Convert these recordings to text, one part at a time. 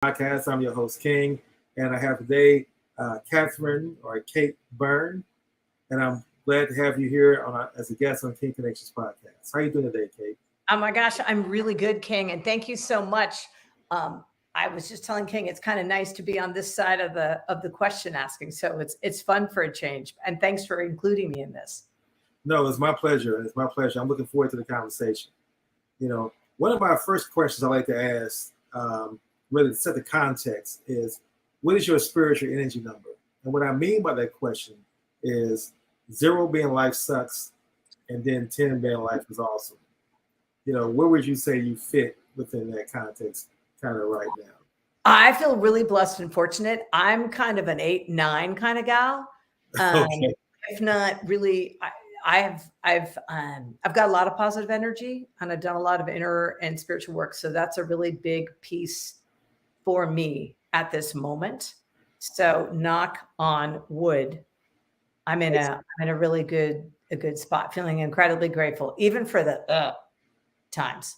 Podcast. I'm your host, King, and I have today Katherine or Kate Byrne, and I'm glad to have you here as a guest on King Connections podcast. How are you doing today, Kate? Oh my gosh, I'm really good, King, and thank you so much. I was just telling King it's kind of nice to be on this side of the question asking, so it's fun for a change. And thanks for including me in this. No, it's my pleasure. It's my pleasure. I'm looking forward to the conversation. One of my first questions I like to ask, really to set the context, is what is your spiritual energy number? And what I mean by that question is 0 being life sucks, and then 10 being life is awesome. Where would you say you fit within that context kind of right now? I feel really blessed and fortunate. I'm kind of an 8-9 kind of gal. Okay. If not really, I've got a lot of positive energy, and I've done a lot of inner and spiritual work. So that's a really big piece for me at this moment. So knock on wood, I'm in a really good spot, feeling incredibly grateful, even for the times.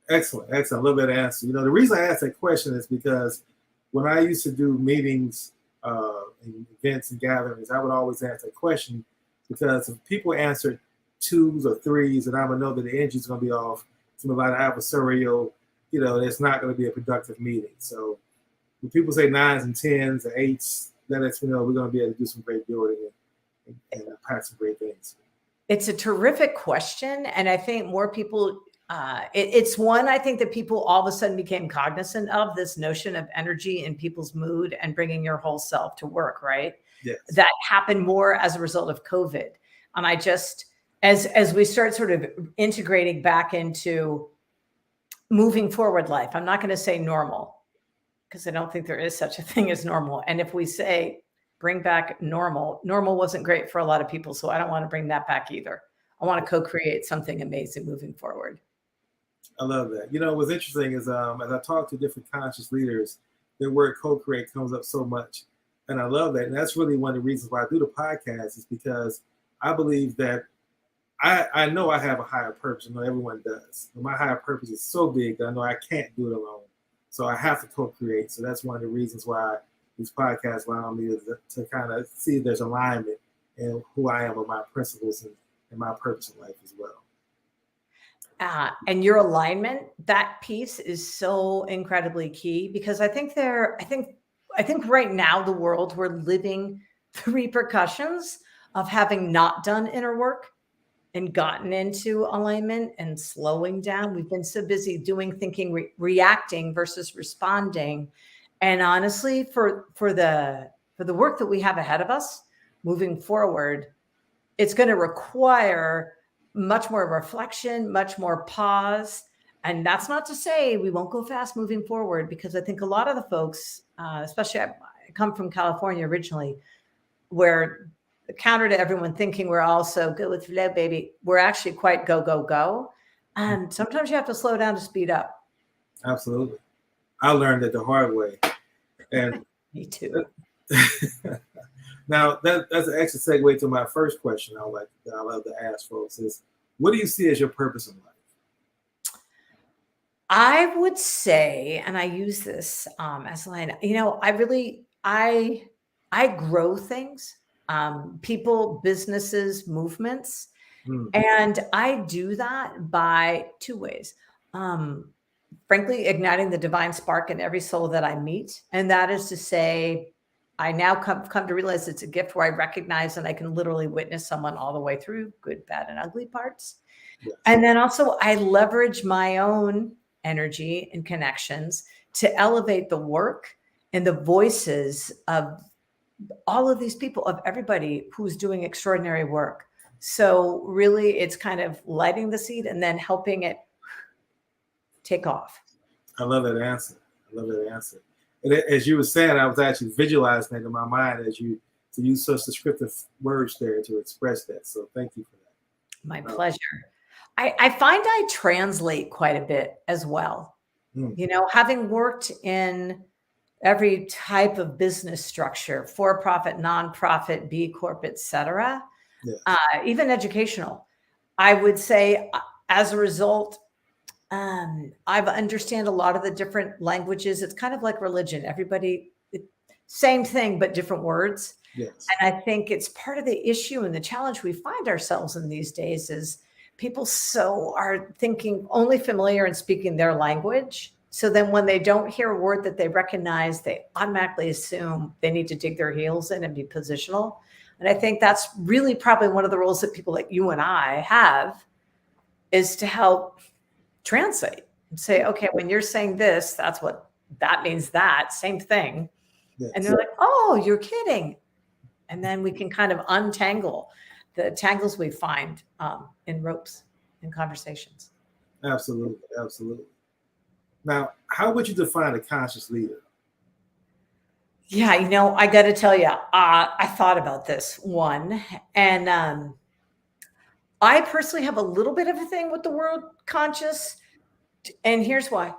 Excellent. I love that answer. The reason I asked that question is because when I used to do meetings and events and gatherings, I would always ask that question, because if people answered 2s or 3s, and I would know that the energy is going to be off, it's going to be like adversarial, it's not going to be a productive meeting. So when people say 9s and 10s or 8s, that lets me know we're going to be able to do some great building and pack some great things. It's a terrific question. And I think more people, it's one I think that people all of a sudden became cognizant of, this notion of energy and people's mood and bringing your whole self to work, right? Yes. That happened more as a result of COVID. And I just, as we start sort of integrating back into moving forward life, I'm not going to say normal, because I don't think there is such a thing as normal. And if we say bring back normal wasn't great for a lot of people. So I don't want to bring that back either. I want to co-create something amazing moving forward. I love that. What's interesting is as I talk to different conscious leaders, their word co-create comes up so much. And I love that. And that's really one of the reasons why I do the podcast, is because I believe that I know I have a higher purpose. I know everyone does. And my higher purpose is so big that I know I can't do it alone. So I have to co-create. So that's one of the reasons why these podcasts allow me to kind of see if there's alignment in who I am with my principles and my purpose in life as well. And your alignment, that piece is so incredibly key, because I think right now the world, we're living the repercussions of having not done inner work and gotten into alignment and slowing down. We've been so busy doing, thinking, reacting versus responding. And honestly, for the work that we have ahead of us moving forward, it's going to require much more reflection, much more pause. And that's not to say we won't go fast moving forward, because I think a lot of the folks, especially I come from California originally, where the counter to everyone thinking we're all so good with flow, baby, we're actually quite go, go, go. And sometimes you have to slow down to speed up. Absolutely. I learned it the hard way. And me too. Now, that's an excellent segue to my first question I love to ask folks is, what do you see as your purpose in life? I would say, and I use this as a line, I grow things, people, businesses, movements. And I do that by 2 ways. Frankly, igniting the divine spark in every soul that I meet. And that is to say, I now come to realize it's a gift where I recognize and I can literally witness someone all the way through, good, bad, and ugly parts. Yes. And then also I leverage my own energy and connections to elevate the work and the voices of all of these people, of everybody who's doing extraordinary work. So really it's kind of lighting the seed and then helping it take off. I love that answer. And as you were saying, I was actually visualizing that in my mind as you to use such descriptive words there to express that. So thank you for that. My pleasure. I find I translate quite a bit as well. Having worked in every type of business structure, for-profit, nonprofit, B Corp, et cetera, even educational, I would say as a result, I understand a lot of the different languages. It's kind of like religion. Same thing, but different words. Yes. And I think it's part of the issue and the challenge we find ourselves in these days is people so are thinking only familiar and speaking their language. So then when they don't hear a word that they recognize, they automatically assume they need to dig their heels in and be positional. And I think that's really probably one of the roles that people like you and I have, is to help translate and say, okay, when you're saying this, that means, that same thing. Yes. And they're like, oh, you're kidding. And then we can kind of untangle the tangles we find in ropes in conversations. Absolutely. Absolutely. Now, how would you define a conscious leader? Yeah, I got to tell you, I thought about this one. And I personally have a little bit of a thing with the word conscious. And here's why.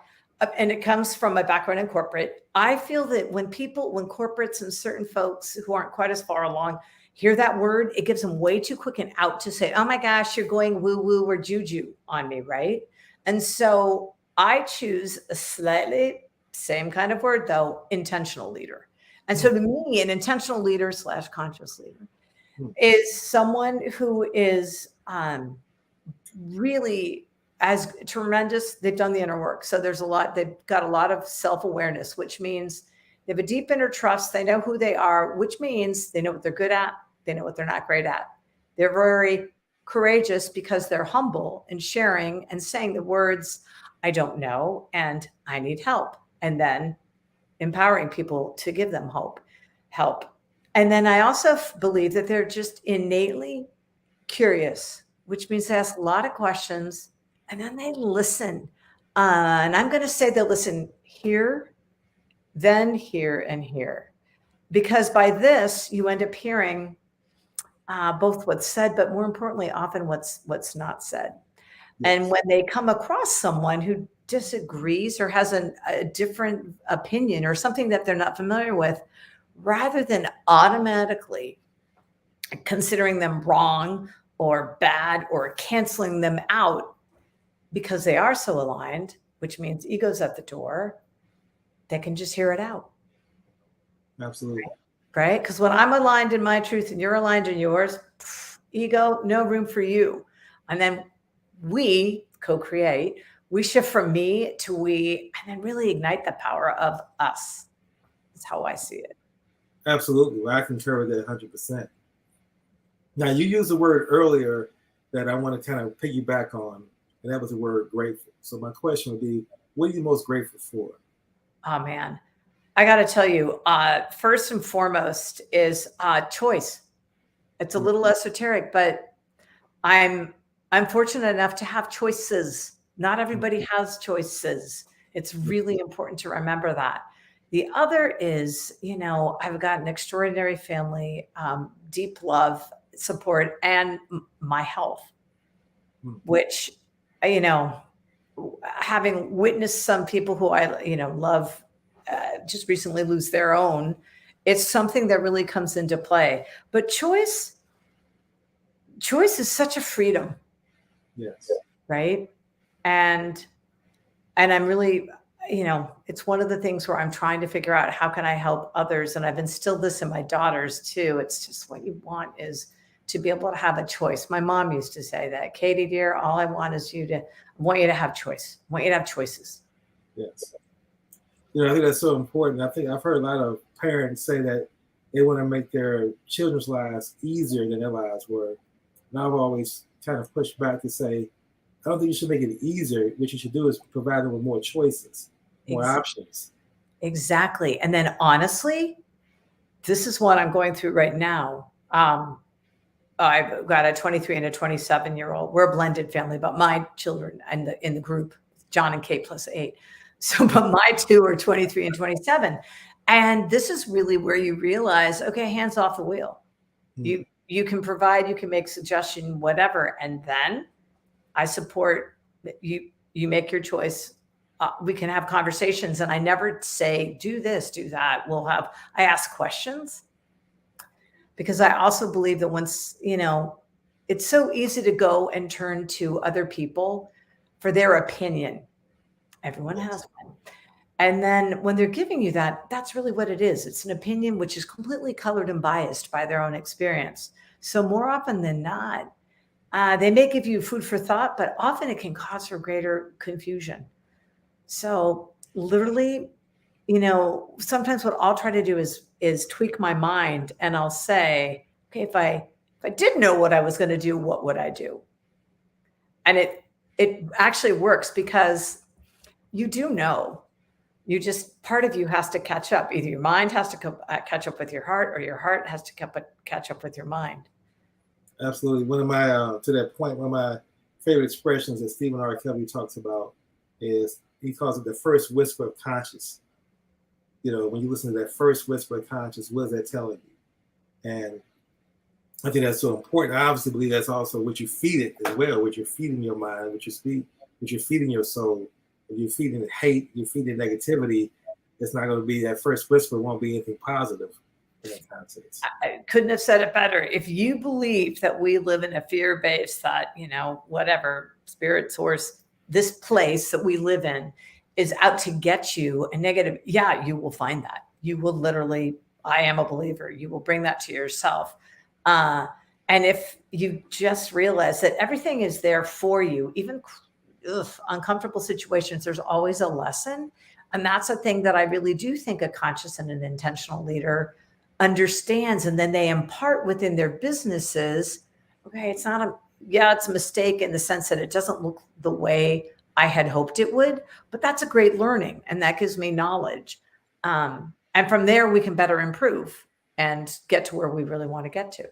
And it comes from my background in corporate. I feel that when corporates and certain folks who aren't quite as far along hear that word, it gives them way too quick an out to say, oh my gosh, you're going woo woo or juju on me, right? And so I choose a slightly same kind of word, though, intentional leader. And so to me, an intentional leader / conscious leader is someone who is really as tremendous. They've done the inner work. So they've got a lot of self-awareness, which means they have a deep inner trust. They know who they are, which means they know what they're good at. They know what they're not great at. They're very courageous because they're humble and sharing and saying the words, I don't know, and I need help. And then empowering people to give them help. And then I also believe that they're just innately curious, which means they ask a lot of questions and then they listen. And I'm going to say they listen here, then here, and here. Because by this, you end up hearing both what's said, but more importantly, often what's not said. Yes. And when they come across someone who disagrees or has a different opinion or something that they're not familiar with, rather than automatically considering them wrong or bad or canceling them out because they are so aligned, which means ego's at the door, they can just hear it out. Absolutely. Right? Because when I'm aligned in my truth and you're aligned in yours, ego, no room for you. And then we co-create, we shift from me to we, and then really ignite the power of us. That's how I see it. Absolutely. Well, I concur with that 100%. Now, you used a word earlier that I want to kind of piggyback on, and that was the word grateful. So my question would be, what are you most grateful for? Oh, man. I got to tell you, first and foremost is choice. It's a little esoteric, but I'm fortunate enough to have choices. Not everybody has choices. It's really important to remember that. The other is, I've got an extraordinary family, deep love, support, and my health, which, having witnessed some people who I, love, just recently lose their own, it's something that really comes into play. But choice is such a freedom. Yes. Right. And I'm really, it's one of the things where I'm trying to figure out how can I help others. And I've instilled this in my daughters too. It's just what you want is to be able to have a choice. My mom used to say that, Katie, dear, all I want is I want you to have choice. I want you to have choices. Yes. I think that's so important. I think I've heard a lot of parents say that they want to make their children's lives easier than their lives were. And I've always kind of pushed back to say, I don't think you should make it easier. What you should do is provide them with more choices, more options. Exactly. And then honestly, this is what I'm going through right now. I've got a 23 and a 27-year-old. We're a blended family, but my children in the group, John and Kate plus 8. So, but my two are 23 and 27. And this is really where you realize, okay, hands off the wheel. You can provide, you can make suggestion, whatever. And then I support you. You make your choice. We can have conversations. And I never say, do this, do that. I ask questions because I also believe that once, it's so easy to go and turn to other people for their opinion. Everyone has one. And then when they're giving you that, that's really what it is. It's an opinion which is completely colored and biased by their own experience. So more often than not, they may give you food for thought, but often it can cause for greater confusion. So literally, sometimes what I'll try to do is tweak my mind, and I'll say, okay, if I did know what I was going to do, what would I do? And it actually works because you do know. You just, part of you has to catch up. Either your mind has to catch up with your heart, or your heart has to catch up with your mind. Absolutely. One of my, to that point, one of my favorite expressions that Stephen R. Covey talks about is, he calls it the first whisper of conscience. When you listen to that first whisper of conscience, what is that telling you? And I think that's so important. I obviously believe that's also what you feed it as well, what you're feeding your mind, what you're feeding your soul. If you're feeding hate, you're feeding negativity, it's not going to be, that first whisper won't be anything positive in that context. I couldn't have said it better. If you believe that we live in a fear-based thought, whatever, spirit source, this place that we live in is out to get you a negative, you will find that. You will literally, I am a believer, you will bring that to yourself. And if you just realize that everything is there for you, even uncomfortable situations, there's always a lesson. And that's a thing that I really do think a conscious and an intentional leader understands. And then they impart within their businesses, okay, it's not it's a mistake in the sense that it doesn't look the way I had hoped it would, but that's a great learning. And that gives me knowledge. And from there, we can better improve and get to where we really want to get to.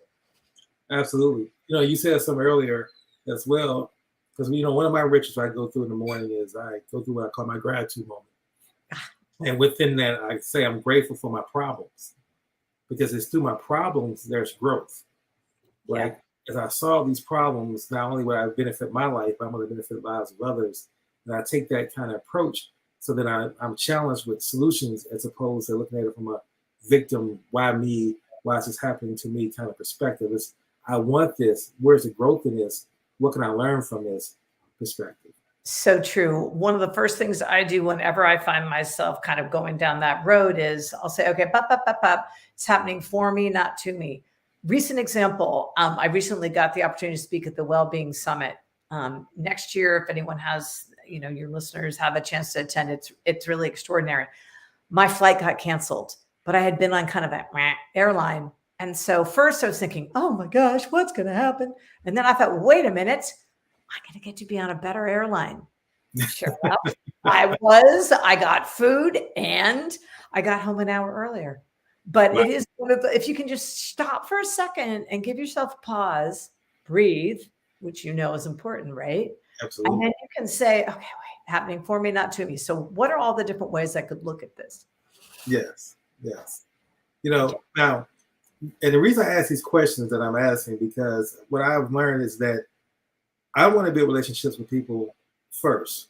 Absolutely. You said something earlier as well, because one of my rituals I go through in the morning is I go through what I call my gratitude moment. And within that, I say I'm grateful for my problems, because it's through my problems there's growth. Right? As I solve these problems, not only will I benefit my life, but I'm going to benefit the lives of others. And I take that kind of approach so that I'm challenged with solutions, as opposed to looking at it from a victim, why me, why is this happening to me kind of perspective. It's, I want this. Where's the growth in this? What can I learn from this perspective? So true. One of the first things I do whenever I find myself kind of going down that road is I'll say, okay, it's happening for me, not to me. Recent example, I recently got the opportunity to speak at the Wellbeing Summit. Next year, if anyone has, your listeners have a chance to attend, it's really extraordinary. My flight got canceled, but I had been on kind of that airline. And so first I was thinking, oh my gosh, what's going to happen? And then I thought, wait a minute, I'm going to get to be on a better airline. Sure enough, I got food and I got home an hour earlier. But It is one of the, if you can just stop for a second and give yourself a pause, breathe, which is important, right? Absolutely. And then you can say, okay, wait, happening for me, not to me. So what are all the different ways I could look at this? Yes. Now, and the reason I ask these questions that I'm asking, because what I've learned is that I want to build relationships with people first,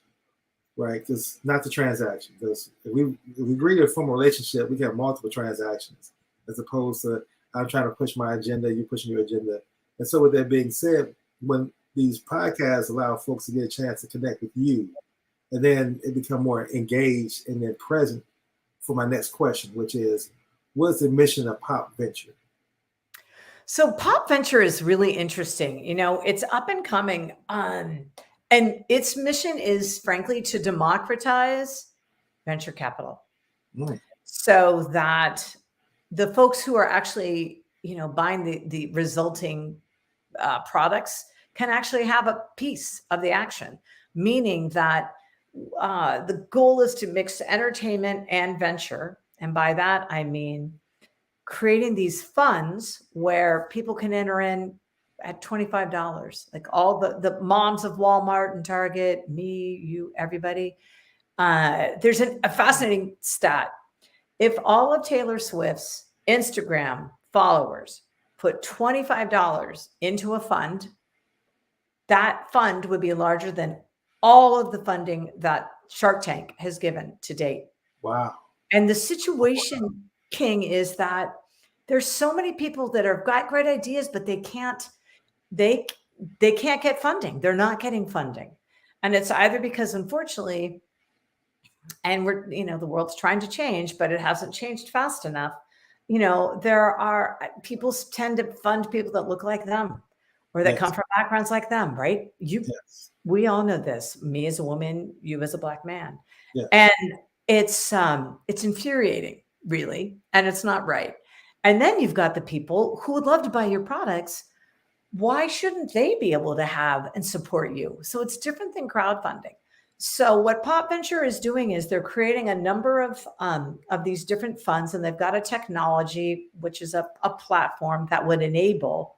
right? Because not the transaction. Because if we agree to form a relationship, we can have multiple transactions, as opposed to I'm trying to push my agenda, you pushing your agenda. And so with that being said, when these podcasts allow folks to get a chance to connect with you, and then it become more engaged and then present for my next question, which is, what's the mission of Popventure? So Popventure is really interesting. It's up and coming, and its mission is, frankly, to democratize venture capital, so that the folks who are actually, buying the resulting products can actually have a piece of the action. Meaning that the goal is to mix entertainment and venture, and by that I mean creating these funds where people can enter in at $25, like all the moms of Walmart and Target, me, you, everybody. There's a fascinating stat. If all of Taylor Swift's Instagram followers put $25 into a fund, that fund would be larger than all of the funding that Shark Tank has given to date. Wow. And the situation, King, is that there's so many people that have got great ideas, but they can't get funding. They're not getting funding. And it's either because, unfortunately, and we're, the world's trying to change, but it hasn't changed fast enough. There are people tend to fund people that look like them or that come from backgrounds like them, right? We all know this, me as a woman, you as a Black man. And it's infuriating, really, and it's not right. And then you've got the people who would love to buy your products. Why shouldn't they be able to have and support you? So it's different than crowdfunding. So what Popventure is doing is they're creating a number of these different funds, and they've got a technology, which is a platform that would enable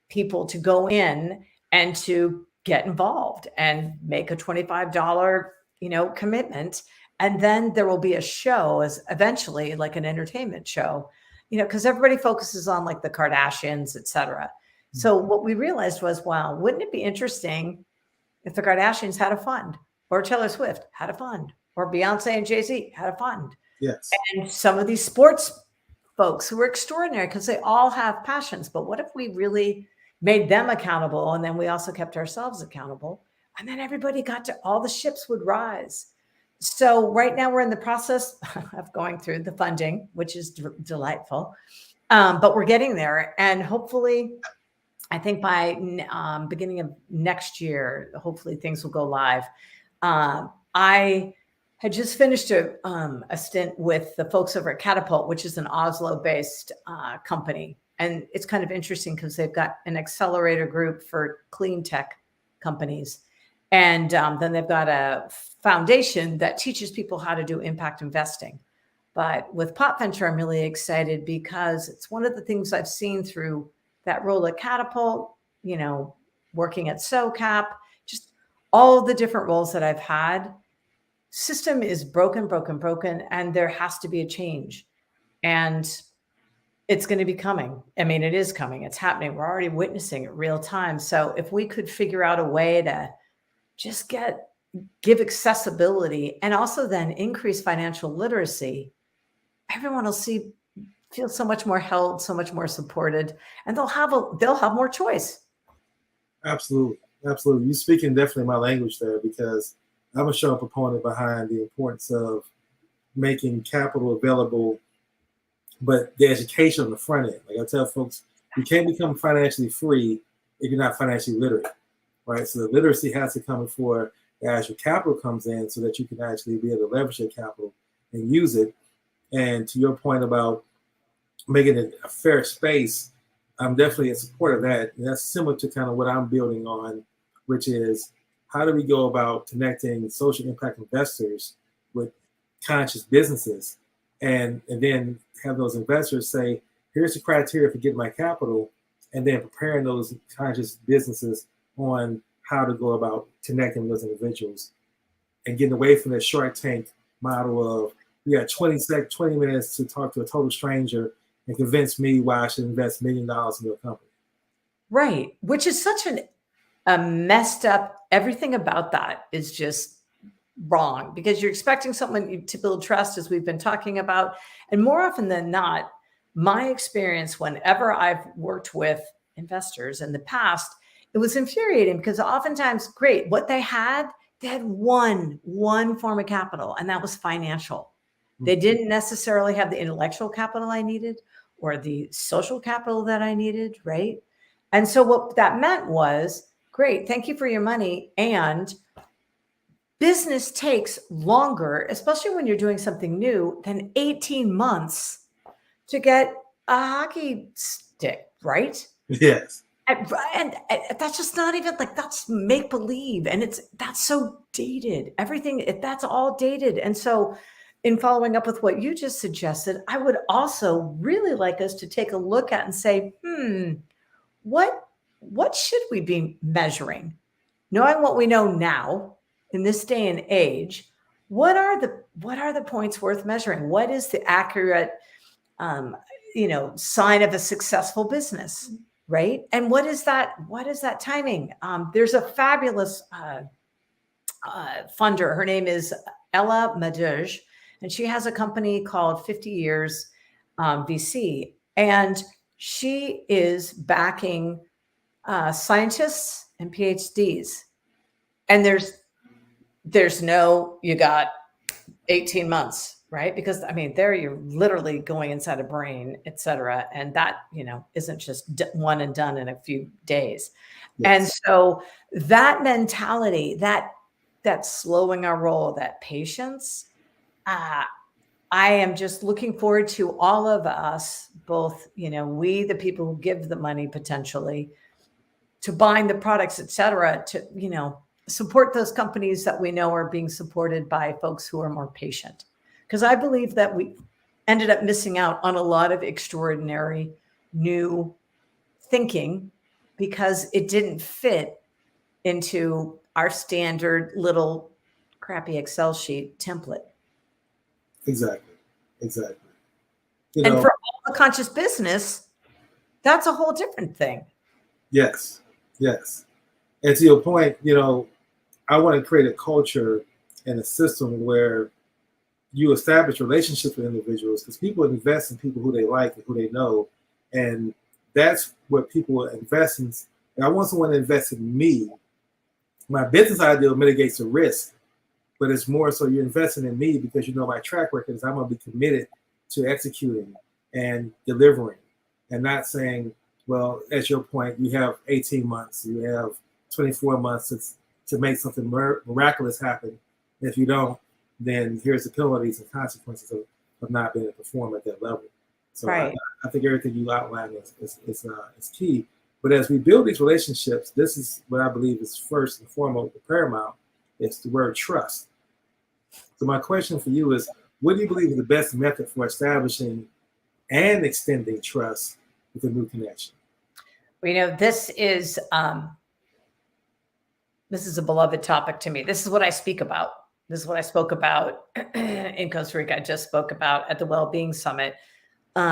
people to go in and to get involved and make a $25, commitment. And then there will be a show as eventually like an entertainment show, because everybody focuses on like the Kardashians, et cetera. So what we realized was, wow, wouldn't it be interesting if the Kardashians had a fund, or Taylor Swift had a fund, or Beyonce and Jay-Z had a fund? Yes. And some of these sports folks who are extraordinary because they all have passions. But what if we really made them accountable, and then we also kept ourselves accountable, and then everybody all the ships would rise? So right now we're in the process of going through the funding, which is delightful. But we're getting there. And hopefully, I think by beginning of next year, hopefully things will go live. I had just finished a stint with the folks over at Catapult, which is an Oslo-based company. And it's kind of interesting because they've got an accelerator group for clean tech companies. And then they've got a foundation that teaches people how to do impact investing. But with Popventure, I'm really excited because it's one of the things I've seen through that role at Catapult, working at SoCap, just all the different roles that I've had. System is broken, and there has to be a change. And it's going to be coming. I mean, it is coming. It's happening. We're already witnessing it real time. So if we could figure out a way to just give accessibility and also then increase financial literacy, everyone will feel so much more held, so much more supported, and they'll have more choice. Absolutely. You're speaking definitely my language there, because I'm a strong proponent behind the importance of making capital available, but the education on the front end. Like I tell folks, you can't become financially free if you're not financially literate, right? So the literacy has to come before the actual capital comes in, so that you can actually be able to leverage your capital and use it. And to your point about making it a fair space, I'm definitely in support of that. And that's similar to kind of what I'm building on, which is how do we go about connecting social impact investors with conscious businesses, and then have those investors say, here's the criteria for getting my capital, and then preparing those conscious businesses on how to go about connecting with those individuals and getting away from that Shark Tank model of, we got 20 minutes to talk to a total stranger and convince me why I should invest $1 million in your company. Right. Which is such a messed up, everything about that is just wrong, because you're expecting someone to build trust, as we've been talking about. And more often than not, my experience whenever I've worked with investors in the past, it was infuriating because oftentimes, great, what they had one form of capital, and that was financial. They didn't necessarily have the intellectual capital I needed or the social capital that I needed, right? And so what that meant was, great, thank you for your money. And business takes longer, especially when you're doing something new, than 18 months to get a hockey stick, right? Yes. And that's just not even like, that's make believe. And that's so dated. Everything, that's all dated. And so in following up with what you just suggested, I would also really like us to take a look at and say, what should we be measuring? Knowing what we know now in this day and age, what are the points worth measuring? What is the accurate, sign of a successful business, right? And what is that timing? There's a fabulous funder. Her name is Ella Madej, and she has a company called 50 Years VC, and she is backing scientists and PhDs. And there's there's no, you got 18 months, right? Because I mean, there you're literally going inside a brain, et cetera. And that, isn't just one and done in a few days. Yes. And so that mentality, that slowing our roll, that patience, I am just looking forward to all of us, both, we, the people who give the money potentially, to buying the products, et cetera, to, support those companies that we know are being supported by folks who are more patient. Because I believe that we ended up missing out on a lot of extraordinary new thinking because it didn't fit into our standard little crappy Excel sheet template. Exactly. And for all the conscious business, that's a whole different thing. Yes. And to your point, I want to create a culture and a system where you establish relationships with individuals, because people invest in people who they like and who they know. And that's what people invest in. And I want someone to invest in me. My business idea mitigates the risk, but it's more so you're investing in me because you know my track record is I'm going to be committed to executing and delivering, and not saying, well, at your point, you have 18 months, you have 24 months to make something miraculous happen. If you don't, then here's the penalties and consequences of not being able to perform at that level. So right. I think everything you outlined is key. But as we build these relationships, this is what I believe is first and foremost, the paramount, is the word trust. So my question for you is, what do you believe is the best method for establishing and extending trust with a new connection? Well, this is a beloved topic to me. This is what I speak about. This is what I spoke about in Costa Rica. I just spoke about at the Wellbeing Summit,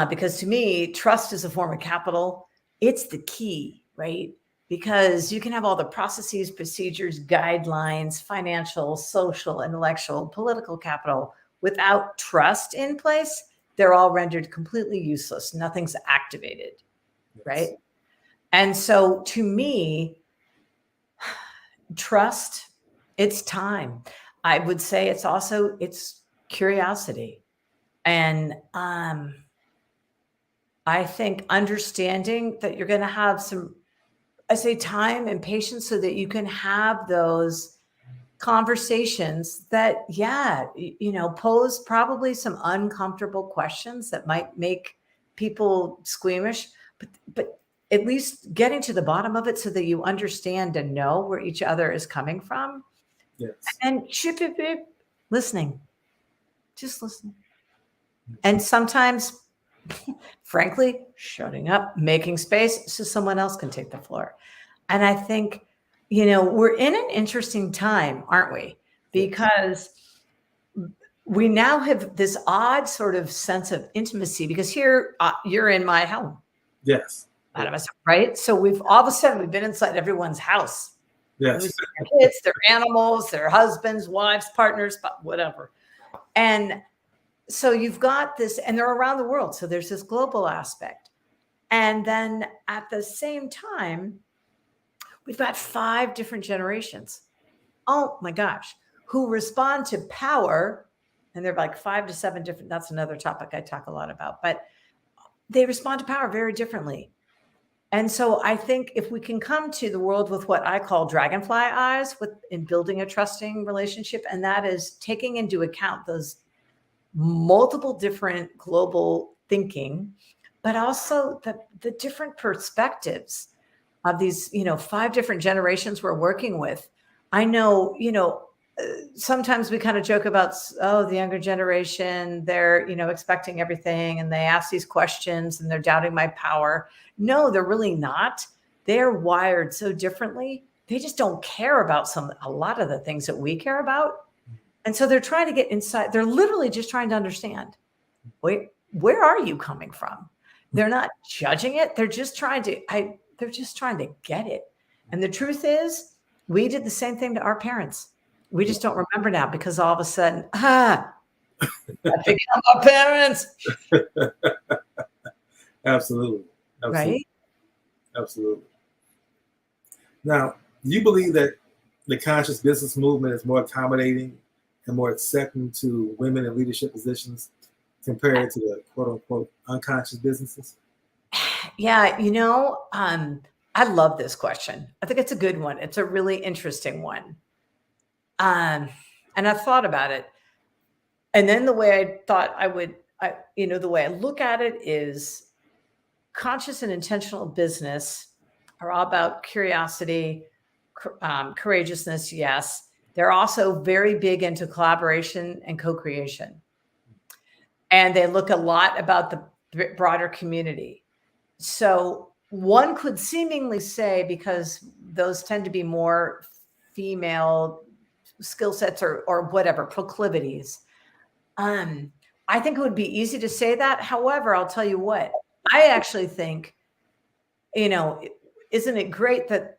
because to me, trust is a form of capital. It's the key, right? Because you can have all the processes, procedures, guidelines, financial, social, intellectual, political capital. Without trust in place, they're all rendered completely useless. Nothing's activated, yes. Right? And so to me, trust, it's time. I would say it's curiosity. And I think understanding that you're going to have some, I say, time and patience so that you can have those conversations that, pose probably some uncomfortable questions that might make people squeamish, but at least getting to the bottom of it so that you understand and know where each other is coming from. Yes. And listening, just listening. And sometimes, frankly, shutting up, making space so someone else can take the floor. And I think, we're in an interesting time, aren't we? Because we now have this odd sort of sense of intimacy, because here you're in my home. Yes. Right? So we've all of a sudden, we've been inside everyone's house. Yes. Their kids, their animals, their husbands, wives, partners, whatever. And so you've got this, and they're around the world. So there's this global aspect. And then at the same time, we've got 5 different generations. Oh my gosh, who respond to power. And they're like 5 to 7 different, that's another topic I talk a lot about, but they respond to power very differently. And so I think if we can come to the world with what I call dragonfly eyes in building a trusting relationship, and that is taking into account those multiple different global thinking, but also the different perspectives of these, 5 different generations we're working with. I know, sometimes we kind of joke about, the younger generation, they're, expecting everything, and they ask these questions and they're doubting my power. No, they're really not. They're wired so differently. They just don't care about a lot of the things that we care about. And so they're trying to get inside. They're literally just trying to understand, wait, where are you coming from? They're not judging it. They're just trying to get it. And the truth is, we did the same thing to our parents. We just don't remember now, because all of a sudden, I become our parents. Absolutely. Right? Absolutely. Now, do you believe that the conscious business movement is more accommodating and more accepting to women in leadership positions compared to the quote unquote unconscious businesses? Yeah, I love this question. I think it's a good one. It's a really interesting one. And I've thought about it. And then the way I thought the way I look at it is conscious and intentional business are all about curiosity, courageousness. Yes. They're also very big into collaboration and co-creation. And they look a lot about the broader community. So one could seemingly say, because those tend to be more female skill sets or whatever, proclivities, I think it would be easy to say that. However, I'll tell you what, I actually think, isn't it great that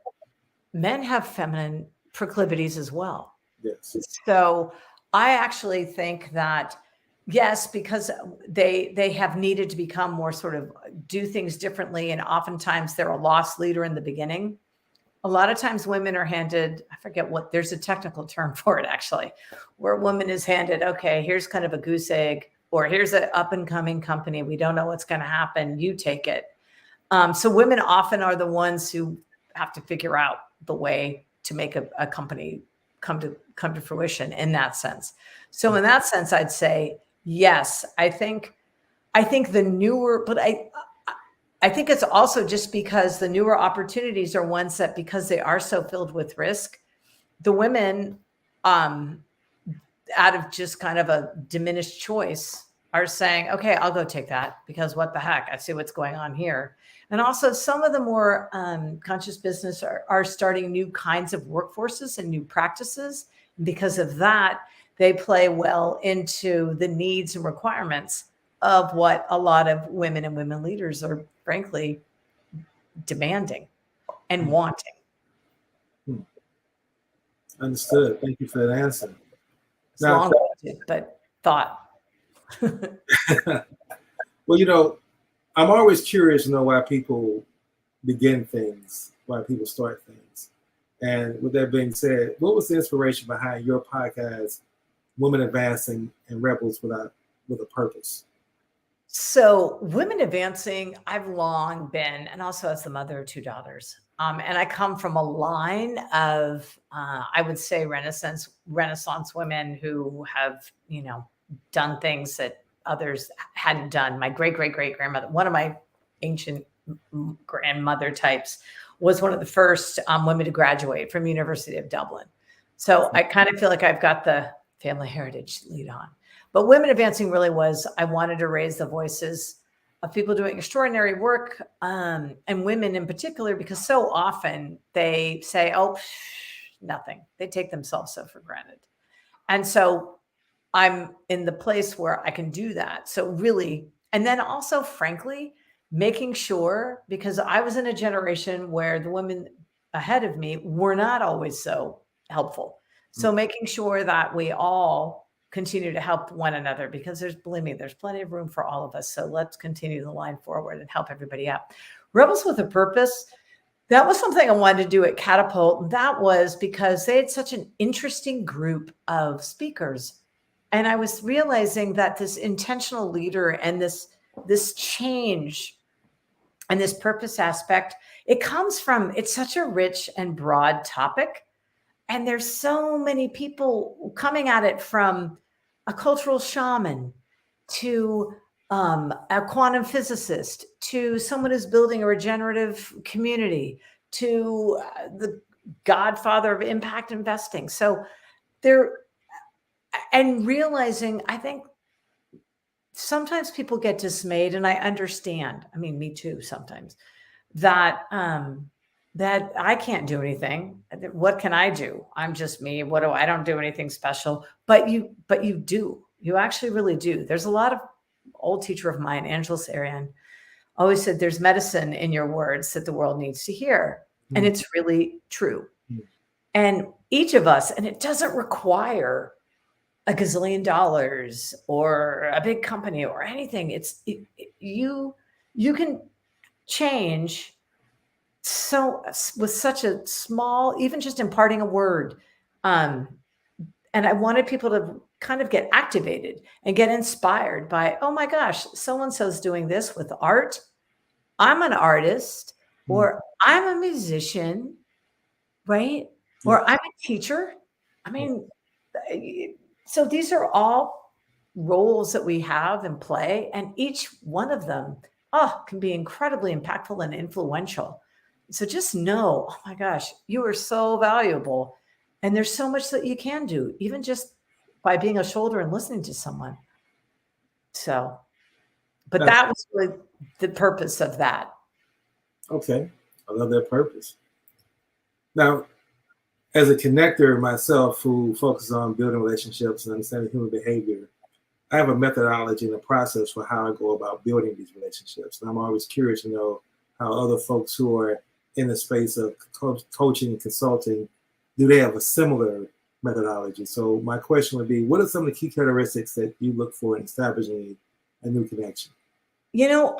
men have feminine proclivities as well? Yes. So I actually think that, yes, because they have needed to become more sort of do things differently. And oftentimes they're a lost leader in the beginning. A lot of times women are handed, I forget what, there's a technical term for it actually, where a woman is handed, okay, here's kind of a goose egg, or here's an up and coming company. We don't know what's going to happen. You take it. So women often are the ones who have to figure out the way to make a company come to fruition in that sense. So in that sense, I'd say, yes, I think the newer, but I think it's also just because the newer opportunities are ones that, because they are so filled with risk, the women, out of just kind of a diminished choice, are saying, okay, I'll go take that, because what the heck, I see what's going on here. And also some of the more conscious business are starting new kinds of workforces and new practices. Because of that, they play well into the needs and requirements of what a lot of women and women leaders are frankly demanding and wanting. Understood. Thank you for that answer. It's long-winded, but thought. Well, I'm always curious to know why people begin things, why people start things. And with that being said, what was the inspiration behind your podcast, Women Advancing and Rebels with a Purpose? So Women Advancing, I've long been, and also as the mother of 2 daughters, and I come from a line of, I would say, Renaissance women who have, done things that others hadn't done. My great-great-great-grandmother, one of my ancient grandmother types, was one of the first women to graduate from University of Dublin. So I kind of feel like I've got the family heritage lead on. But Women Advancing really was, I wanted to raise the voices of people doing extraordinary work, and women in particular, because so often they say, oh, nothing. They take themselves so for granted. And so I'm in the place where I can do that. So really, and then also, frankly, making sure, because I was in a generation where the women ahead of me were not always so helpful. So making sure that we all continue to help one another, because believe me, there's plenty of room for all of us. So let's continue the line forward and help everybody out. Rebels with a Purpose, that was something I wanted to do at Catapult. That was because they had such an interesting group of speakers. And I was realizing that this intentional leader and this change and this purpose aspect, it's such a rich and broad topic. And there's so many people coming at it, from a cultural shaman to a quantum physicist, to someone who's building a regenerative community, to the godfather of impact investing. So and realizing, I think sometimes people get dismayed, and I understand. I mean, me too, sometimes, that that I can't do anything. What can I do? I'm just me. I don't do anything special. But you do. You actually really do. There's a lot of old teacher of mine, Angela Sarian, always said, there's medicine in your words that the world needs to hear. And it's really true. And each of us, and it doesn't require a gazillion dollars or a big company or anything. You can change so with such a small, even just imparting a word. And I wanted people to kind of get activated and get inspired by, oh my gosh, so-and-so's doing this with art. I'm an artist, or I'm a musician, right? Or I'm a teacher. I mean, so these are all roles that we have and play, and each one of them, can be incredibly impactful and influential. So just know, oh my gosh, you are so valuable. And there's so much that you can do, even just by being a shoulder and listening to someone. So, but that was really the purpose of that. Okay. I love that purpose. Now, as a connector myself who focuses on building relationships and understanding human behavior, I have a methodology and a process for how I go about building these relationships. And I'm always curious to know how other folks who are in the space of coaching and consulting, do they have a similar methodology? So my question would be, what are some of the key characteristics that you look for in establishing a new connection? You know,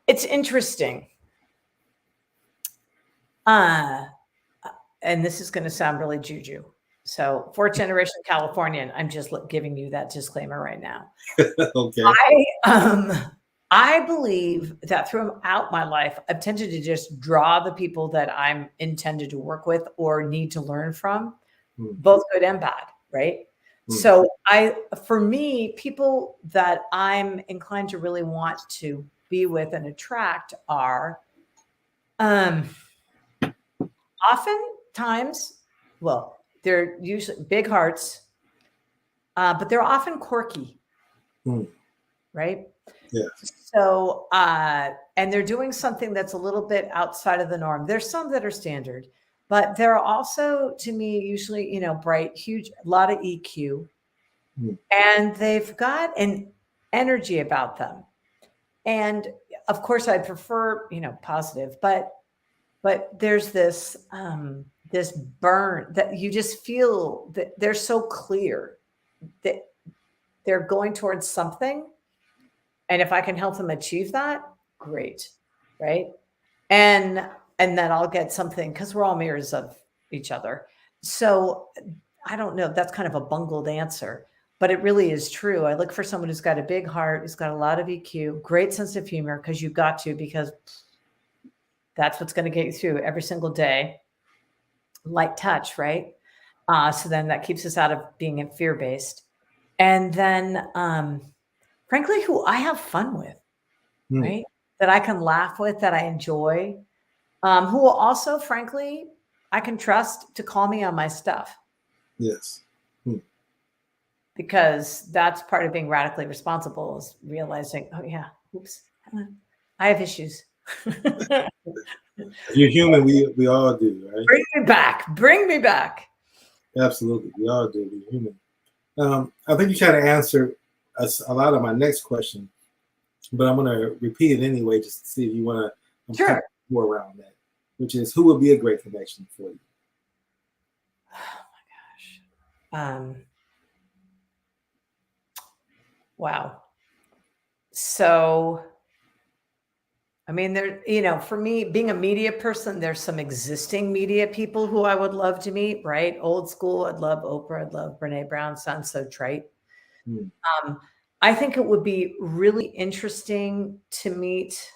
it's interesting. And this is going to sound really juju. So, fourth generation Californian, I'm just giving you that disclaimer right now. Okay. I believe that throughout my life, I've tended to just draw the people that I'm intended to work with or need to learn from, both good and bad, right? So for me, people that I'm inclined to really want to be with and attract are oftentimes, well, they're usually big hearts, but they're often quirky, right? Yeah. So, and they're doing something that's a little bit outside of the norm. There's some that are standard, but they're also, to me, usually, bright, huge, a lot of EQ, and they've got an energy about them. And of course, I prefer, positive, but there's this this burn that you just feel that they're so clear that they're going towards something. And if I can help them achieve that, great. Right. And then I'll get something, because we're all mirrors of each other. So I don't know. That's kind of a bungled answer, but it really is true. I look for someone who's got a big heart, who's got a lot of EQ, great sense of humor, because you've got to, because that's what's going to get you through every single day. Light touch, right? So then that keeps us out of being fear-based. And then, frankly, who I have fun with, right? That I can laugh with, that I enjoy, who will also, frankly, I can trust to call me on my stuff. Yes. Because that's part of being radically responsible, is realizing, oh yeah, oops, I have issues. You're human. We all do, right? Bring me back. Bring me back. Absolutely. We all do. We're human. I think you try to answer a lot of my next question, but I'm going to repeat it anyway, just to see if you want to sure. more around that, which is, who would be a great connection for you? Oh my gosh. Wow. So, I mean, for me, being a media person, there's some existing media people who I would love to meet, right? Old school, I'd love Oprah, I'd love Brene Brown, sounds so trite. I think it would be really interesting to meet.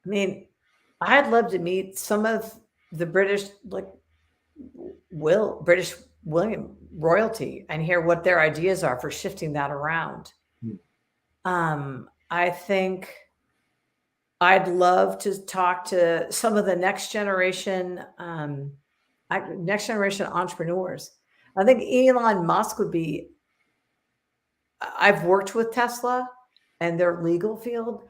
I mean, I'd love to meet some of the British, British William royalty, and hear what their ideas are for shifting that around. I think I'd love to talk to some of the next generation entrepreneurs. I think Elon Musk would be. I've worked with Tesla and their legal field.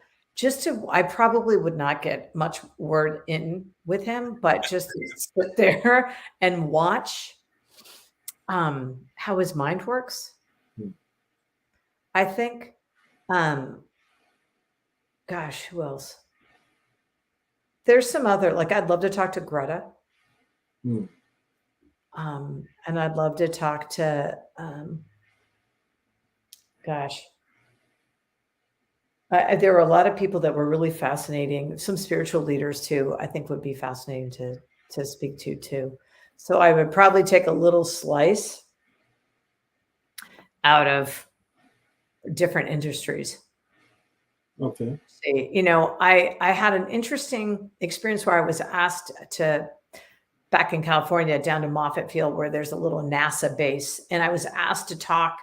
I probably would not get much word in with him, but just to sit there and watch how his mind works. I think, gosh, who else? There's some other, I'd love to talk to Greta. And I'd love to talk to, There were a lot of people that were really fascinating. Some spiritual leaders too, I think would be fascinating to speak to too. So I would probably take a little slice out of different industries. Okay. See, you know, I had an interesting experience where I was asked to back in California down to Moffett Field where there's a little NASA base, and I was asked to talk,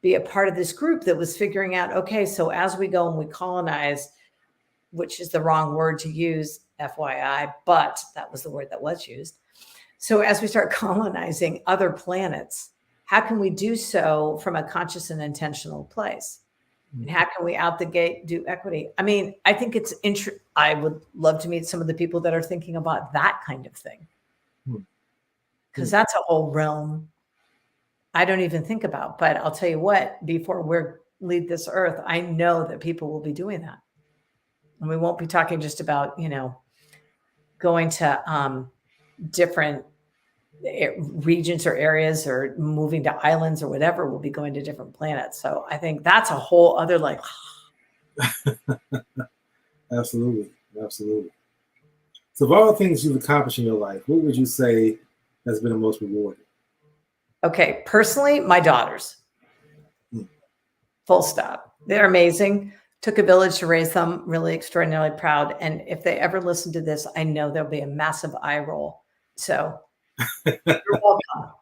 be a part of this group that was figuring out, okay, so as we go and we colonize, which is the wrong word to use, FYI, but that was the word that was used. So as we start colonizing other planets, how can we do so from a conscious and intentional place? And how can we out the gate do equity? I mean, I think it's I would love to meet some of the people that are thinking about that kind of thing. Because that's a whole realm I don't even think about. But I'll tell you what, before we leave this earth, I know that people will be doing that. And we won't be talking just about, you know, going to different regions or areas or moving to islands or whatever. We'll be going to different planets. So I think that's a whole other like. Absolutely. Absolutely. So of all the things you've accomplished in your life, what would you say has been the most rewarding? Okay. Personally, my daughters. Full stop. They're amazing. Took a village to raise them. Really extraordinarily proud. And if they ever listen to this, I know there'll be a massive eye roll. So you're welcome.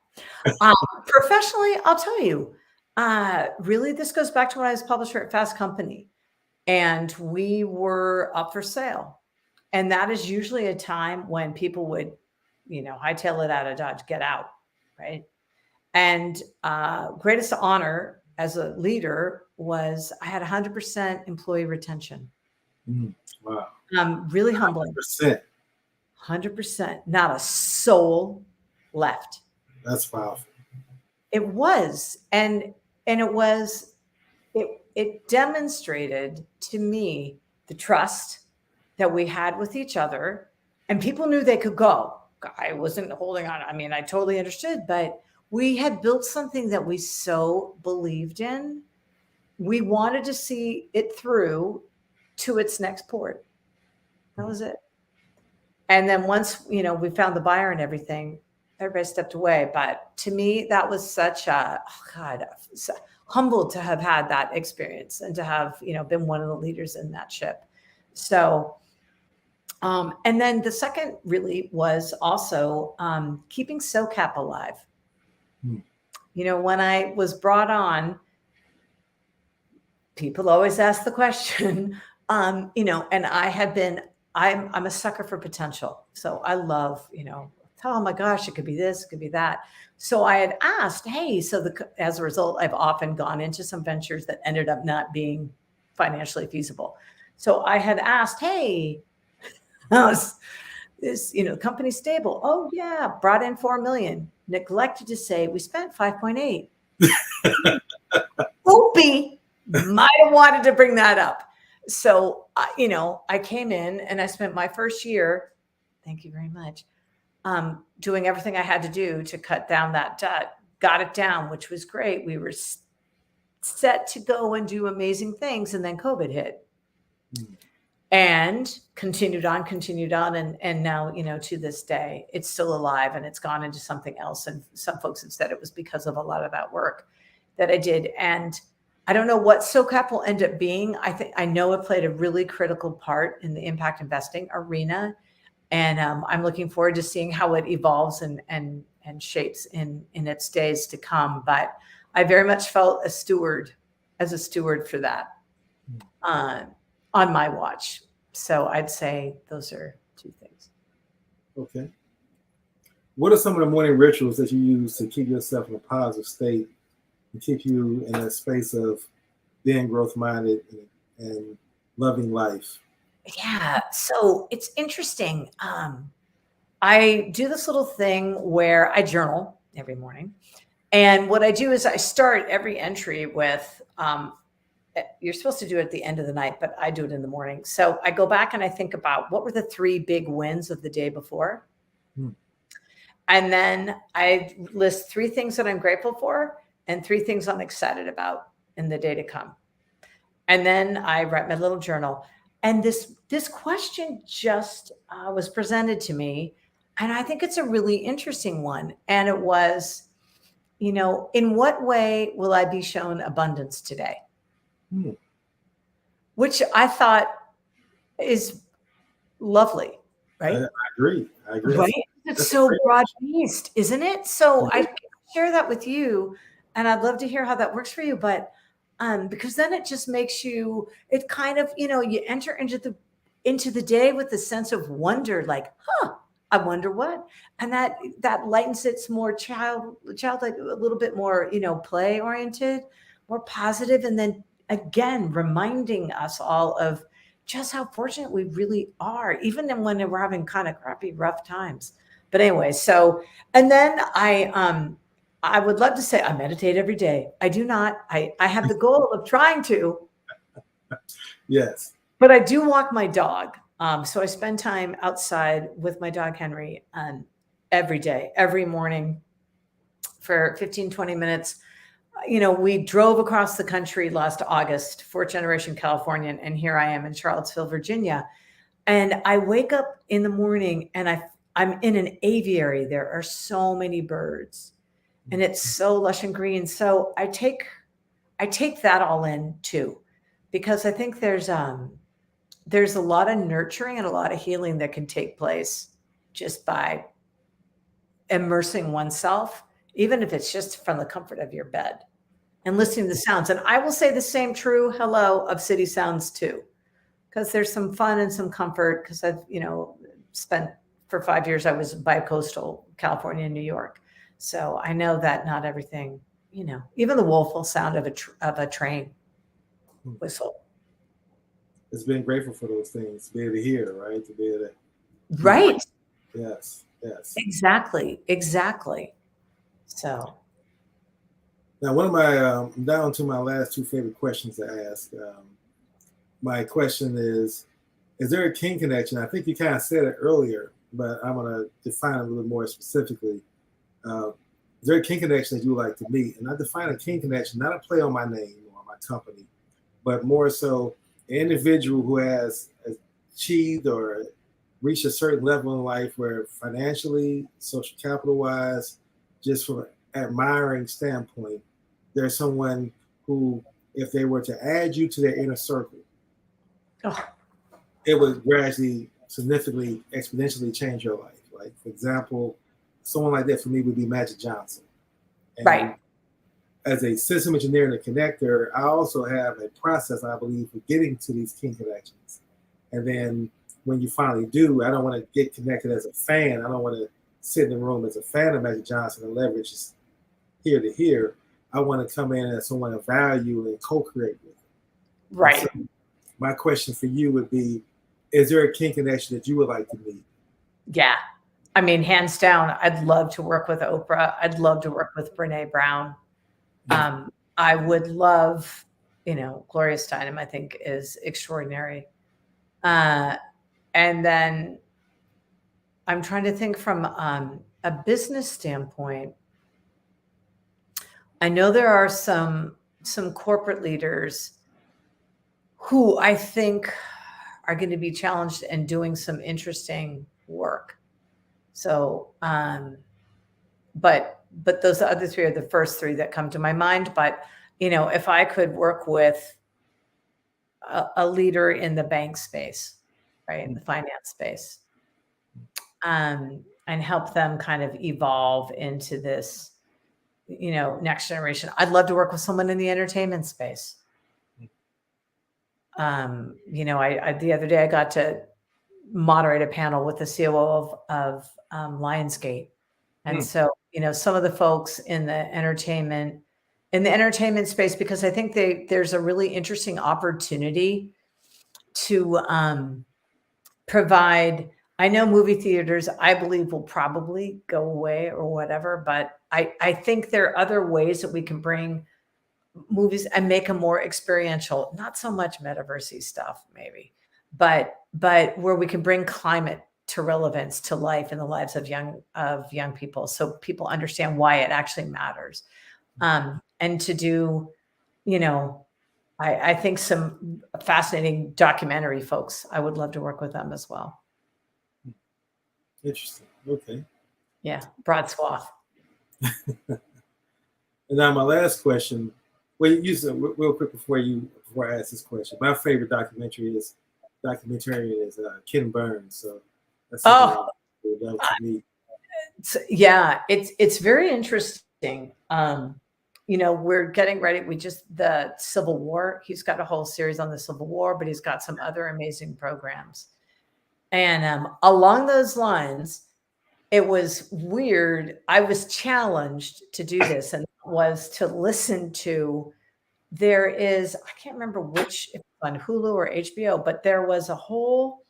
Professionally, I'll tell you, really, this goes back to when I was publisher at Fast Company and we were up for sale. And that is usually a time when people would, you know, hightail it out of Dodge, get out, right? And greatest honor as a leader was I had 100% employee retention. Wow. Really humbling. 100%. Not a soul left. That's powerful. It was. And it demonstrated to me the trust that we had with each other, and people knew they could go. I wasn't holding on. I mean, I totally understood, but we had built something that we so believed in. We wanted to see it through to its next port. That was it. And then once, you know, we found the buyer and everything, everybody stepped away. But to me, that was such a, so humbled to have had that experience and to have, you know, been one of the leaders in that ship. So, and then the second really was also keeping SoCap alive. You know, when I was brought on, people always ask the question, you know, and I have been, I'm a sucker for potential. So I love, you know, oh my gosh, it could be this, it could be that. So I had asked, hey, so as a result, I've often gone into some ventures that ended up not being financially feasible. So I had asked, hey, how's this, you know, company stable? Oh yeah, brought in 4 million. Neglected to say we spent 5.8. Opie might have wanted to bring that up. So, you know, I came in and I spent my first year, thank you very much, doing everything I had to do to cut down that debt, got it down, which was great. We were set to go and do amazing things. And then COVID hit and continued on. And now, you know, to this day, it's still alive and it's gone into something else. And some folks have said it was because of a lot of that work that I did. And I don't know what SoCap will end up being. I know it played a really critical part in the impact investing arena. And I'm looking forward to seeing how it evolves and shapes in its days to come. But I very much felt a steward for that on my watch. So I'd say those are two things. Okay. What are some of the morning rituals that you use to keep yourself in a positive state and keep you in a space of being growth-minded and loving life? Yeah. So it's interesting. I do this little thing where I journal every morning. And what I do is I start every entry with, you're supposed to do it at the end of the night, but I do it in the morning. So I go back and I think about what were the 3 big wins of the day before. And then I list 3 things that I'm grateful for and 3 things I'm excited about in the day to come. And then I write my little journal. And this question just was presented to me, and I think it's a really interesting one. And it was, in what way will I be shown abundance today? Hmm. Which I thought is lovely, right? I agree. I agree. Right? It's so broad-based, isn't it? So I share that with you, and I'd love to hear how that works for you. But because then it just makes you, it kind of, you enter into the day with a sense of wonder, like, I wonder what, and that lightens it's more childlike, a little bit more, play oriented, more positive, and then again reminding us all of just how fortunate we really are, even when we're having kind of crappy, rough times. But anyway, so, and then I would love to say I meditate every day. I do not. I have the goal of trying to. Yes. But I do walk my dog. So I spend time outside with my dog, Henry, every day, every morning for 15, 20 minutes. We drove across the country last August, fourth generation Californian, and here I am in Charlottesville, Virginia. And I wake up in the morning and I'm in an aviary. There are so many birds and it's so lush and green. So I take that all in too, because I think there's a lot of nurturing and a lot of healing that can take place just by immersing oneself, even if it's just from the comfort of your bed and listening to the sounds. And I will say the same true hello of city sounds too, because there's some fun and some comfort, because I've, spent for 5 years, I was bi-coastal California and New York. So I know that not everything, even the woeful sound of a train whistle. It's being grateful for those things, to be able to hear, right? To be able to. Right. Yes. Yes. Exactly. So. Now, one of my, down to my last two favorite questions to ask. My question is there a kin connection? I think you kind of said it earlier, but I'm going to define it a little more specifically. Is there a kin connection that you would like to meet? And I define a kin connection, not a play on my name or my company, but more so an individual who has achieved or reached a certain level in life where financially, social capital wise, just from an admiring standpoint, there's someone who, if they were to add you to their inner circle, it would gradually, significantly, exponentially change your life. Like, for example, someone like that for me would be Magic Johnson. And right. As a system engineer and a connector, I also have a process, I believe, for getting to these kin connections. And then when you finally do, I don't want to get connected as a fan. I don't want to sit in the room as a fan of Magic Johnson and leverage just here to here. I want to come in as someone of value and co-create with them. Right. So my question for you would be, is there a kin connection that you would like to meet? Yeah. I mean, hands down, I'd love to work with Oprah. I'd love to work with Brene Brown. I would love, Gloria Steinem, I think, is extraordinary. And then I'm trying to think from a business standpoint. I know there are some corporate leaders who I think are going to be challenged and doing some interesting work. So, but those other three are the first three that come to my mind. But, if I could work with a leader in the bank space, right, in the finance space, and help them kind of evolve into this, next generation. I'd love to work with someone in the entertainment space. I the other day I got to moderate a panel with the COO of Lionsgate. And so, some of the folks in the entertainment space, because I think there's a really interesting opportunity to provide. I know movie theaters, I believe, will probably go away or whatever, but I think there are other ways that we can bring movies and make them more experiential, not so much metaversey stuff, maybe, but where we can bring climate to relevance to life in the lives of young people, so people understand why it actually matters, and to do, I think some fascinating documentary folks. I would love to work with them as well. Interesting. Okay. Yeah, broad swath. And now my last question. Well, you said real quick before I ask this question. My favorite documentarian is Ken Byrne. So that's something I would love to meet. Yeah, it's very interesting. We're getting ready. The Civil War. He's got a whole series on the Civil War, but he's got some other amazing programs. And along those lines, it was weird. I was challenged to do this, and was to listen to. I can't remember which, if it's on Hulu or HBO, but there was a whole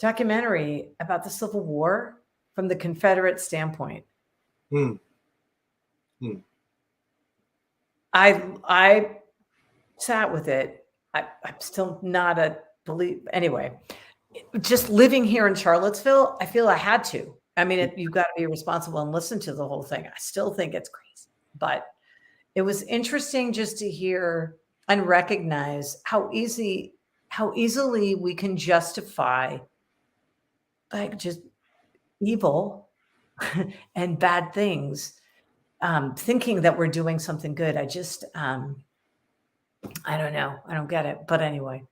documentary about the Civil War from the Confederate standpoint. I sat with it. I'm still not a believer. Anyway, just living here in Charlottesville, I feel I had to. I mean, you've got to be responsible and listen to the whole thing. I still think it's crazy, but it was interesting just to hear and recognize how easily we can justify like just evil and bad things, thinking that we're doing something good. I don't know. I don't get it. But anyway,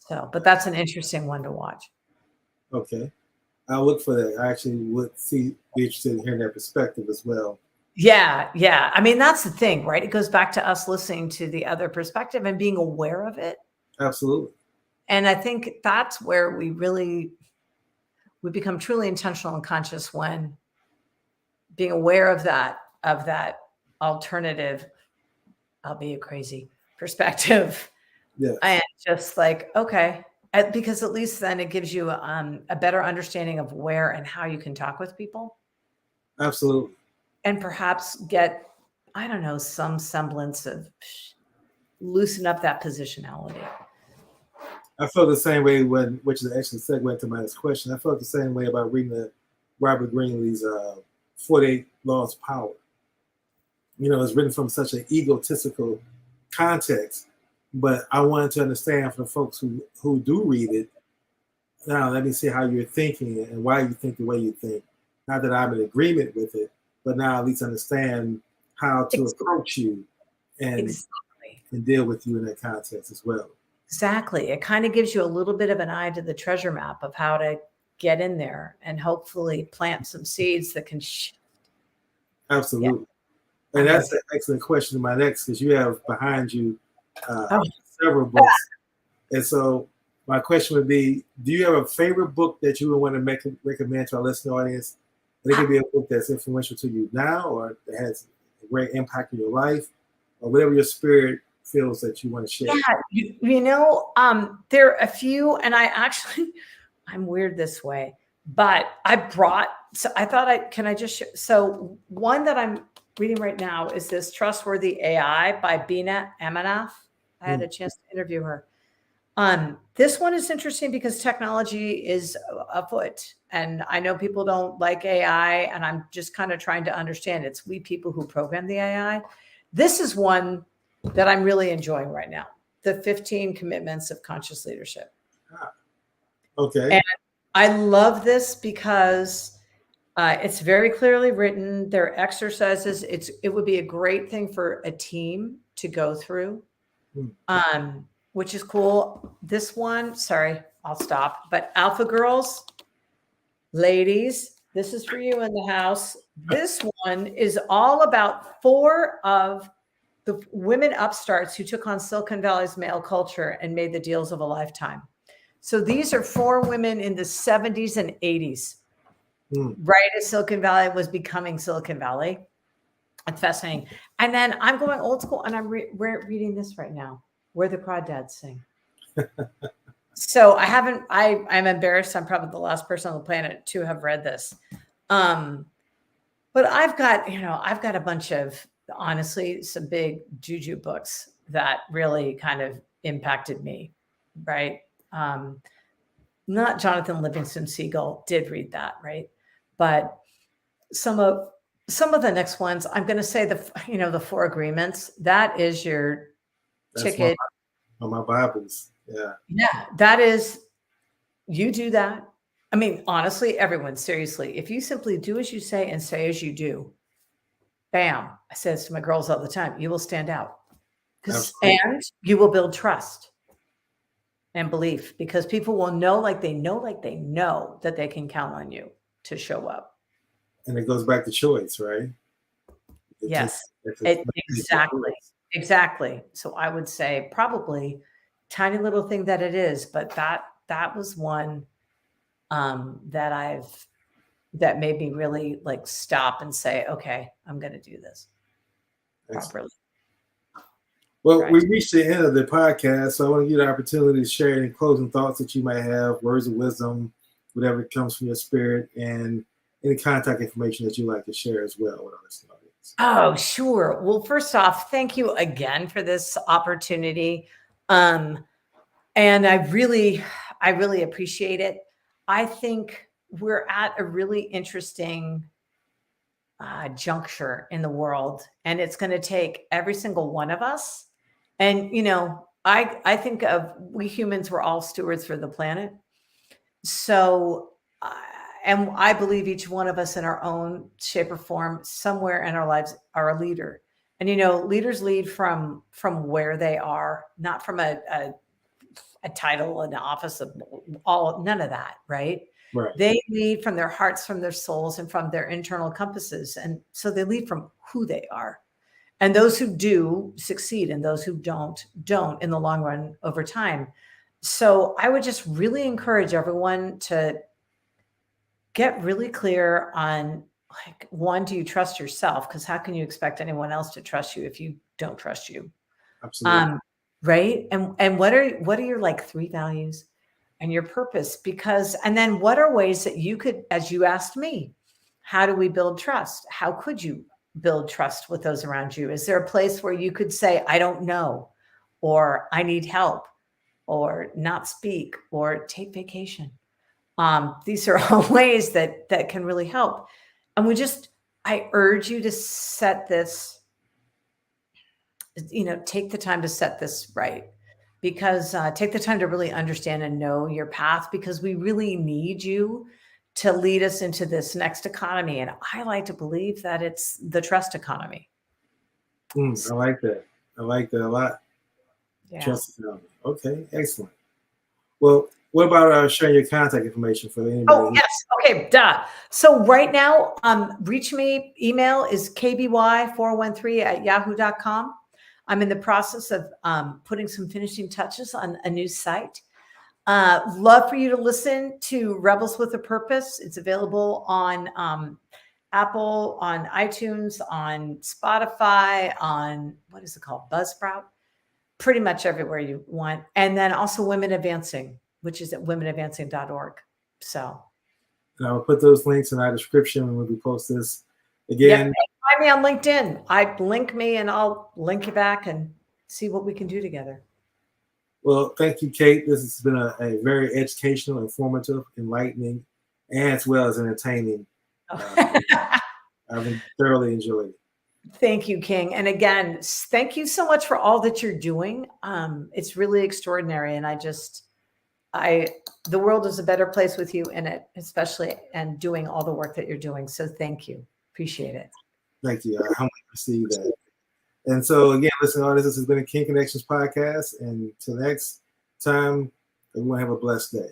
but that's an interesting one to watch. Okay. I'll look for that. I actually would be interested in hearing that perspective as well. Yeah. Yeah. I mean, that's the thing, right? It goes back to us listening to the other perspective and being aware of it. Absolutely. And I think that's where we become truly intentional and conscious, when being aware of that alternative, albeit crazy, perspective. Yes. And just like, okay, because at least then it gives you a better understanding of where and how you can talk with people. Absolutely. And perhaps get, I don't know, some semblance of loosen up that positionality. I felt the same way which is actually a segue into my next question. I felt the same way about reading the Robert Greenlee's 48 Laws of Power. It's written from such an egotistical context, but I wanted to understand for the folks who do read it. Now, let me see how you're thinking and why you think the way you think. Not that I'm in agreement with it, but now at least understand how to approach you and deal with you in that context as well. Exactly. It kind of gives you a little bit of an eye to the treasure map of how to get in there and hopefully plant some seeds that can shift. Absolutely. Yeah. And that's an excellent question to my next, because you have behind you several books. And so my question would be, do you have a favorite book that you would want to recommend to our listening audience? And it could be a book that's influential to you now, or that has a great impact in your life, or whatever your spirit feels that you want to share. Yeah, there are a few, and I'm weird this way, but I thought can I just share? So one that I'm reading right now is this Trustworthy AI by Bina Amanath. I had a chance to interview her. This one is interesting because technology is afoot, and I know people don't like AI, and I'm just kind of trying to understand it's we people who program the AI. This is one that I'm really enjoying right now. The 15 Commitments of Conscious Leadership. Okay. And I love this because it's very clearly written. Their exercises, it would be a great thing for a team to go through, which is cool. This one, sorry, I'll stop. But Alpha Girls, ladies, this is for you in the house. This one is all about 4 of the women upstarts who took on Silicon Valley's male culture and made the deals of a lifetime. So these are 4 women in the 70s and 80s, right as Silicon Valley was becoming Silicon Valley. It's fascinating. And then I'm going old school, and I'm reading this right now, Where the Crawdads Sing. So I'm embarrassed. I'm probably the last person on the planet to have read this. But I've got a bunch of, honestly, some big juju books that really kind of impacted me, right? Not Jonathan Livingston Seagull, did read that, right? But some of the next ones, I'm going to say the 4 Agreements. That is your ticket On my Bibles. Yeah. Yeah, that is, you do that. I mean, honestly, everyone, seriously, if you simply do as you say and say as you do, bam, I say this to my girls all the time, you will stand out. Absolutely. And you will build trust and belief because people will know, like they know that they can count on you to show up. And it goes back to choice, right? Yes, It's exactly. Exactly. So I would say probably tiny little thing that it is, but that was one that made me really like stop and say, okay, I'm going to do this properly. Well, Right. we reached the end of the podcast, so I want to give you the opportunity to share any closing thoughts that you might have, words of wisdom, whatever comes from your spirit, and any contact information that you'd like to share as well with our listening audience. Oh, sure. Well, first off, thank you again for this opportunity. And I really appreciate it. I think we're at a really interesting juncture in the world, and it's going to take every single one of us. And I think of we humans were all stewards for the planet. So, and I believe each one of us in our own shape or form, somewhere in our lives, are a leader. And leaders lead from where they are, not from a title, an office, of none of that, right? Right. They lead from their hearts, from their souls, and from their internal compasses. And so they lead from who they are. And those who do succeed, and those who don't in the long run over time. So I would just really encourage everyone to get really clear on, like, one, do you trust yourself? Because how can you expect anyone else to trust you if you don't trust you? Absolutely. Right. And what are your like 3 values and your purpose? Because, and then what are ways that you could, as you asked me, how do we build trust? How could you build trust with those around you? Is there a place where you could say, I don't know, or I need help, or not speak, or take vacation? These are all ways that can really help. And I urge you to set this, take the time to set this right, because take the time to really understand and know your path, because we really need you to lead us into this next economy. And I like to believe that it's the trust economy. I like that. I like that a lot. Yeah. Trust economy. Okay, excellent. Well, what about sharing your contact information for anybody? Oh, yes. Okay, duh. So right now, reach me. Email is kby413@yahoo.com. I'm in the process of putting some finishing touches on a new site. Love for you to listen to Rebels with a Purpose. It's available on Apple, on iTunes, on Spotify, on, what is it called? Buzzsprout. Pretty much everywhere you want. And then also Women Advancing, which is at womenadvancing.org. So. And I will put those links in our description when we post this again. Yep. Find me on LinkedIn. Link me and I'll link you back and see what we can do together. Well, thank you, Kate. This has been a very educational, informative, enlightening, and as well as entertaining. I've thoroughly enjoyed it. Thank you, King. And again, thank you so much for all that you're doing. It's really extraordinary. And the world is a better place with you in it, especially, and doing all the work that you're doing. So thank you. Appreciate it. Thank you. I humbly receive that. And so again, listen, all this has been a King Connections podcast. And till next time, everyone have a blessed day.